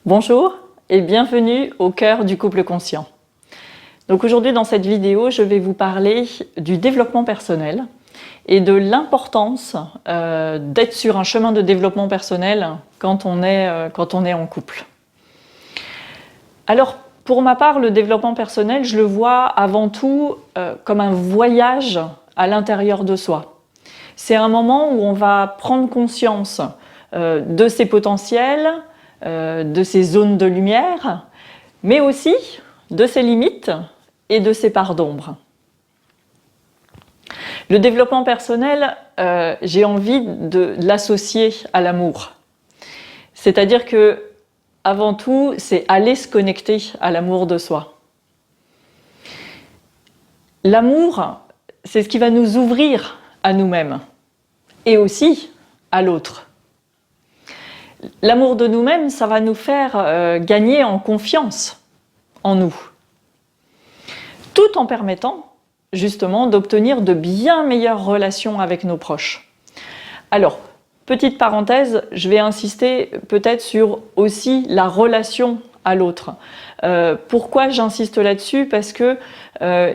Bonjour et bienvenue au cœur du couple conscient. Donc aujourd'hui dans cette vidéo, je vais vous parler du développement personnel et de l'importance d'être sur un chemin de développement personnel quand on est en couple. Alors pour ma part, le développement personnel, je le vois avant tout comme un voyage à l'intérieur de soi. C'est un moment où on va prendre conscience de ses potentiels, de ses zones de lumière, mais aussi de ses limites et de ses parts d'ombre. Le développement personnel, j'ai envie de l'associer à l'amour. C'est-à-dire que, avant tout, c'est aller se connecter à l'amour de soi. L'amour, c'est ce qui va nous ouvrir à nous-mêmes et aussi à l'autre. L'amour de nous-mêmes, ça va nous faire gagner en confiance en nous, tout en permettant justement d'obtenir de bien meilleures relations avec nos proches. Alors, petite parenthèse, je vais insister peut-être sur aussi la relation à l'autre. Pourquoi j'insiste là-dessus? Parce que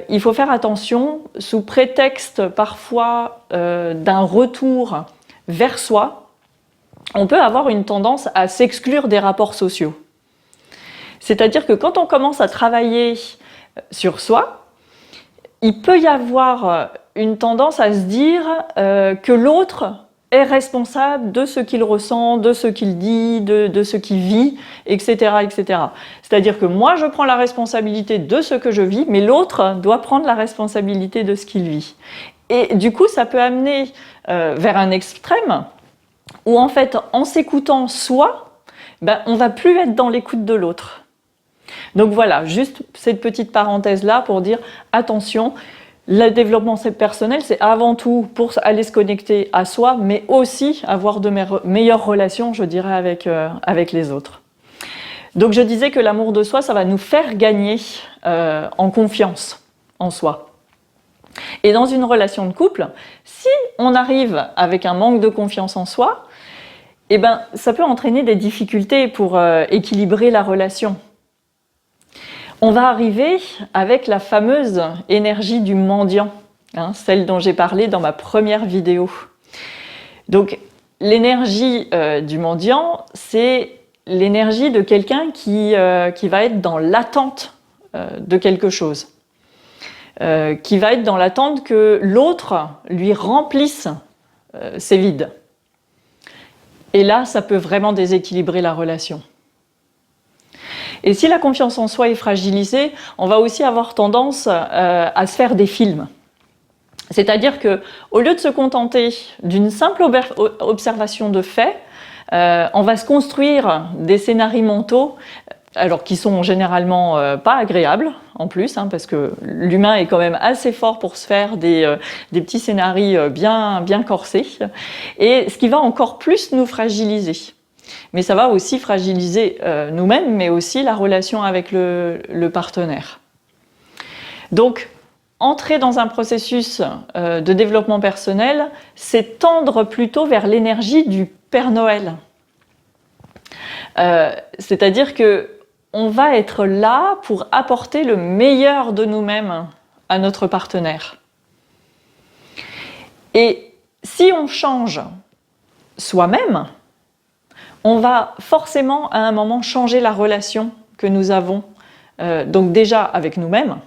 il faut faire attention, sous prétexte parfois d'un retour vers soi, on peut avoir une tendance à s'exclure des rapports sociaux. C'est-à-dire que quand on commence à travailler sur soi, il peut y avoir une tendance à se dire que l'autre est responsable de ce qu'il ressent, de ce qu'il dit, de ce qu'il vit, etc., etc. C'est-à-dire que moi, je prends la responsabilité de ce que je vis, mais l'autre doit prendre la responsabilité de ce qu'il vit. Et du coup, ça peut amener vers un extrême où en fait, en s'écoutant soi, on ne va plus être dans l'écoute de l'autre. Donc voilà, juste cette petite parenthèse-là pour dire attention, le développement personnel, c'est avant tout pour aller se connecter à soi, mais aussi avoir de meilleures relations, je dirais, avec les autres. Donc je disais que l'amour de soi, ça va nous faire gagner en confiance en soi. Et dans une relation de couple, si on arrive avec un manque de confiance en soi, ça peut entraîner des difficultés pour équilibrer la relation. On va arriver avec la fameuse énergie du mendiant, celle dont j'ai parlé dans ma première vidéo. Donc l'énergie du mendiant, c'est l'énergie de quelqu'un qui va être dans l'attente de quelque chose. Qui va être dans l'attente que l'autre lui remplisse ses vides. Et là, ça peut vraiment déséquilibrer la relation. Et si la confiance en soi est fragilisée, on va aussi avoir tendance à se faire des films. C'est-à-dire qu'au lieu de se contenter d'une simple observation de faits, on va se construire des scénarios mentaux, alors qui sont généralement pas agréables en plus, parce que l'humain est quand même assez fort pour se faire des petits scénarios bien corsés, et ce qui va encore plus nous fragiliser. Mais ça va aussi fragiliser nous-mêmes, mais aussi la relation avec le partenaire. Donc, entrer dans un processus de développement personnel, c'est tendre plutôt vers l'énergie du Père Noël. C'est-à-dire que on va être là pour apporter le meilleur de nous-mêmes à notre partenaire. Et si on change soi-même, on va forcément à un moment changer la relation que nous avons, donc déjà avec nous-mêmes,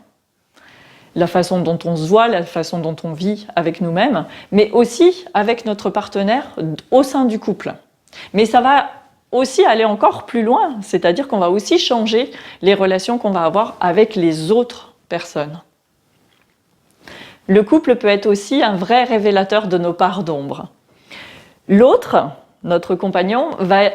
la façon dont on se voit, la façon dont on vit avec nous-mêmes, mais aussi avec notre partenaire au sein du couple. Mais ça va aussi aller encore plus loin, c'est-à-dire qu'on va aussi changer les relations qu'on va avoir avec les autres personnes. Le couple peut être aussi un vrai révélateur de nos parts d'ombre. L'autre, notre compagnon, va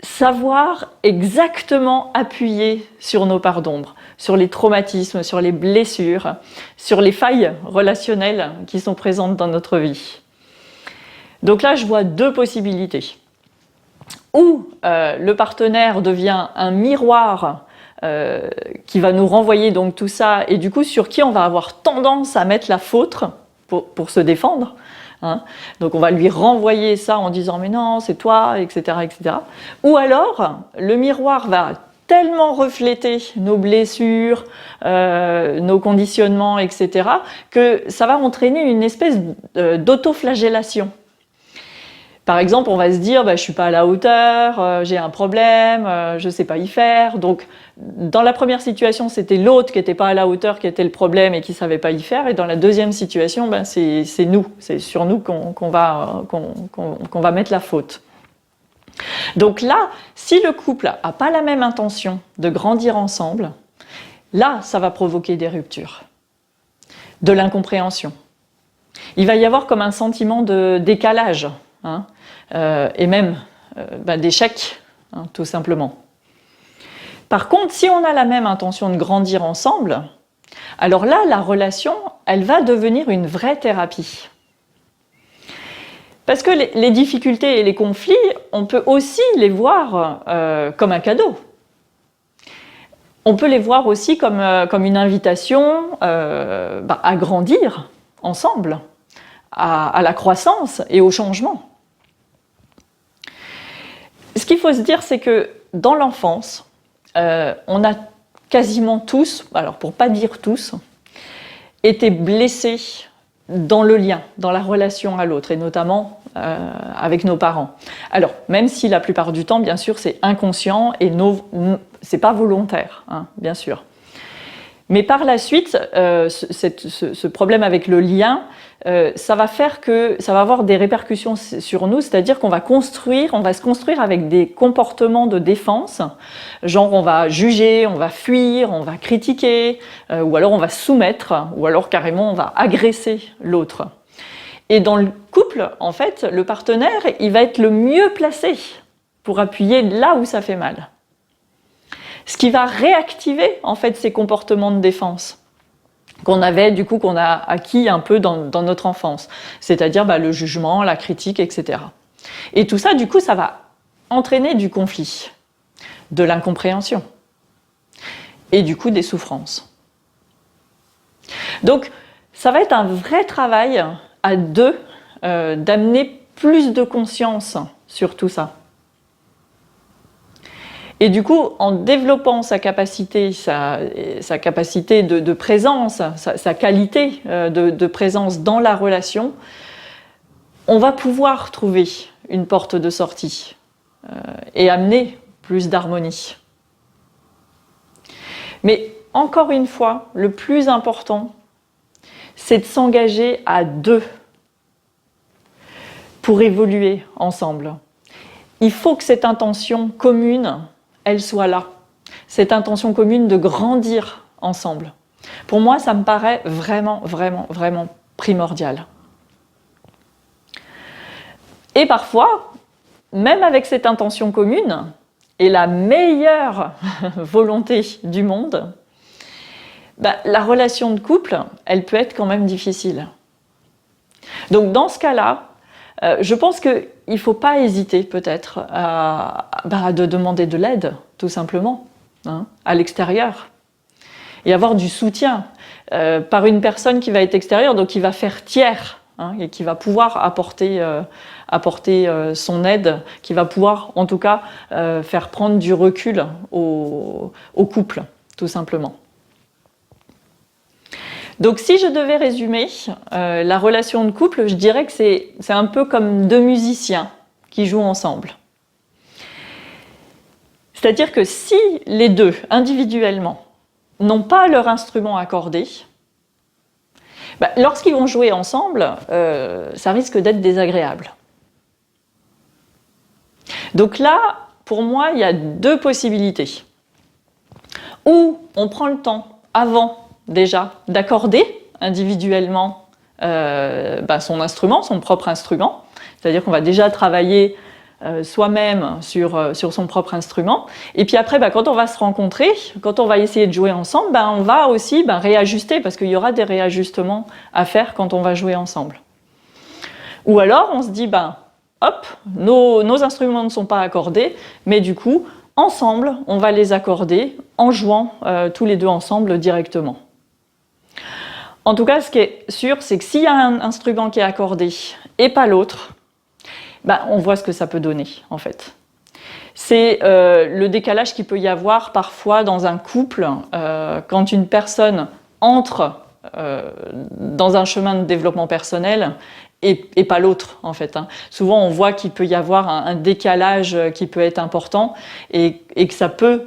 savoir exactement appuyer sur nos parts d'ombre, sur les traumatismes, sur les blessures, sur les failles relationnelles qui sont présentes dans notre vie. Donc là, je vois deux possibilités. Ou le partenaire devient un miroir qui va nous renvoyer donc tout ça, et du coup sur qui on va avoir tendance à mettre la faute, pour se défendre. Hein. Donc on va lui renvoyer ça en disant mais non, c'est toi, etc., etc. Ou alors le miroir va tellement refléter nos blessures, nos conditionnements, etc., que ça va entraîner une espèce d'autoflagellation. Par exemple, on va se dire, je ne suis pas à la hauteur, j'ai un problème, je ne sais pas y faire. Donc, dans la première situation, c'était l'autre qui n'était pas à la hauteur qui était le problème et qui ne savait pas y faire. Et dans la deuxième situation, c'est nous, c'est sur nous qu'on va mettre la faute. Donc là, si le couple n'a pas la même intention de grandir ensemble, là, ça va provoquer des ruptures, de l'incompréhension. Il va y avoir comme un sentiment de décalage. Hein, et même d'échec, hein, tout simplement. Par contre, si on a la même intention de grandir ensemble, alors là, la relation, elle va devenir une vraie thérapie. Parce que les difficultés et les conflits, on peut aussi les voir comme un cadeau. On peut les voir aussi comme une invitation à grandir ensemble, à la croissance et au changement. Ce qu'il faut se dire, c'est que dans l'enfance, on a quasiment tous, alors pour ne pas dire tous, été blessés dans le lien, dans la relation à l'autre, et notamment avec nos parents. Alors, même si la plupart du temps, bien sûr, c'est inconscient et c'est pas volontaire, hein, bien sûr. Mais par la suite, ce problème avec le lien, ça va faire que ça va avoir des répercussions sur nous, c'est-à-dire qu'on va se construire avec des comportements de défense, genre on va juger, on va fuir, on va critiquer, ou alors on va soumettre, ou alors carrément on va agresser l'autre. Et dans le couple, en fait, le partenaire, il va être le mieux placé pour appuyer là où ça fait mal. Ce qui va réactiver en fait ces comportements de défense qu'on a acquis un peu dans notre enfance, c'est-à-dire le jugement, la critique, etc. Et tout ça, du coup, ça va entraîner du conflit, de l'incompréhension et du coup des souffrances. Donc, ça va être un vrai travail à deux d'amener plus de conscience sur tout ça. Et du coup, en développant sa capacité de présence, sa qualité de présence dans la relation, on va pouvoir trouver une porte de sortie et amener plus d'harmonie. Mais encore une fois, le plus important, c'est de s'engager à deux pour évoluer ensemble. Il faut que cette intention commune, elle soit là. Cette intention commune de grandir ensemble. Pour moi, ça me paraît vraiment, vraiment, vraiment primordial. Et parfois, même avec cette intention commune et la meilleure volonté du monde, la relation de couple, elle peut être quand même difficile. Donc dans ce cas-là, je pense qu'il ne faut pas hésiter peut-être de demander de l'aide, tout simplement, hein, à l'extérieur. Et avoir du soutien par une personne qui va être extérieure, donc qui va faire tiers, hein, et qui va pouvoir apporter son aide, qui va pouvoir en tout cas faire prendre du recul au couple, tout simplement. Donc si je devais résumer la relation de couple, je dirais que c'est un peu comme deux musiciens qui jouent ensemble. C'est-à-dire que si les deux, individuellement, n'ont pas leur instrument accordé, lorsqu'ils vont jouer ensemble, ça risque d'être désagréable. Donc là, pour moi, il y a deux possibilités. Ou on prend le temps avant déjà d'accorder individuellement son instrument, son propre instrument. C'est-à-dire qu'on va déjà travailler soi-même sur son propre instrument. Et puis après, quand on va se rencontrer, quand on va essayer de jouer ensemble, on va aussi réajuster, parce qu'il y aura des réajustements à faire quand on va jouer ensemble. Ou alors, on se dit, nos instruments ne sont pas accordés, mais du coup, ensemble, on va les accorder en jouant tous les deux ensemble directement. En tout cas, ce qui est sûr, c'est que s'il y a un instrument qui est accordé et pas l'autre, ben, on voit ce que ça peut donner, en fait. C'est le décalage qu'il peut y avoir parfois dans un couple, quand une personne entre dans un chemin de développement personnel et pas l'autre, en fait. Souvent, on voit qu'il peut y avoir un décalage qui peut être important et que ça peut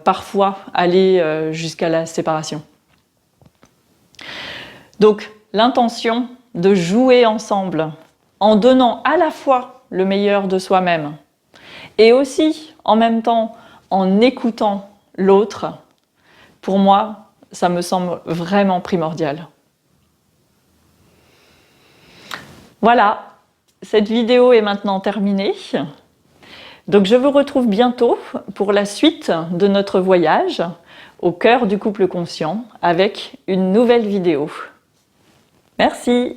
parfois aller jusqu'à la séparation. Donc, l'intention de jouer ensemble en donnant à la fois le meilleur de soi-même et aussi, en même temps, en écoutant l'autre, pour moi, ça me semble vraiment primordial. Voilà, cette vidéo est maintenant terminée. Donc je vous retrouve bientôt pour la suite de notre voyage au cœur du couple conscient avec une nouvelle vidéo. Merci.